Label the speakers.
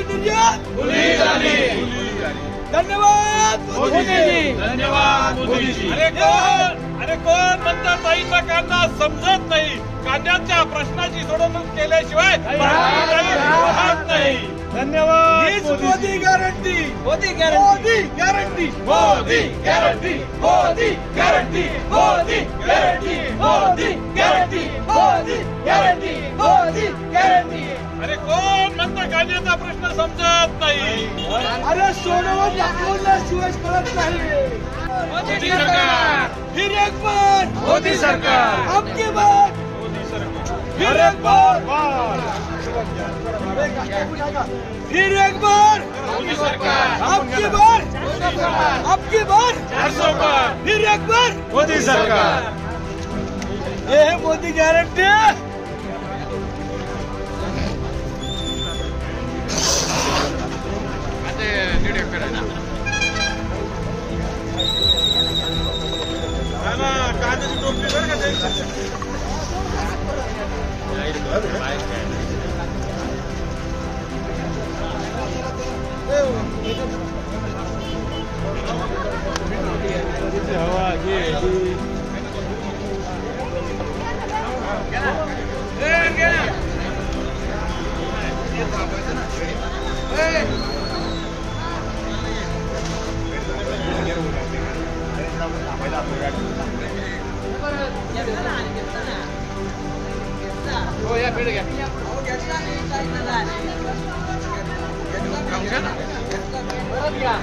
Speaker 1: निर्यात
Speaker 2: खुली झाली।
Speaker 1: धन्यवाद मोदीजी,
Speaker 2: धन्यवाद मोदीजी।
Speaker 3: अरे कोण म्हणतात ताईचा कांदा समजत नाही, कांद्याच्या प्रश्नाची सोडवणूक केल्याशिवाय राहत नाही।
Speaker 2: धन्यवाद
Speaker 1: हीच Modi guarantee, Modi guarantee,
Speaker 2: Modi guarantee, Modi guarantee, Modi guarantee, Modi guarantee, Modi guarantee, Modi guarantee.
Speaker 3: अरे कोण म्हणतं कांद्याचा प्रश्न समजत नाही?
Speaker 1: अरे सोडवून दाखवल्याशिवाय कळत नाही।
Speaker 3: मोदी सरकार,
Speaker 1: फिर एक बार
Speaker 2: मोदी सरकार,
Speaker 1: आपकी बार,
Speaker 3: मोदी सरकार,
Speaker 1: फिर एक बार, फिर एक बार
Speaker 3: मोदी सरकार,
Speaker 1: आपकी बार, आपकी बार,
Speaker 3: 400 पार,
Speaker 1: फिर एक बार
Speaker 2: मोदी सरकार।
Speaker 1: ये है मोदी गारंटी।
Speaker 3: कांद्याची टोपली बरं का त्यांची?
Speaker 2: हो या पेढे घ्या।
Speaker 1: परत घ्या.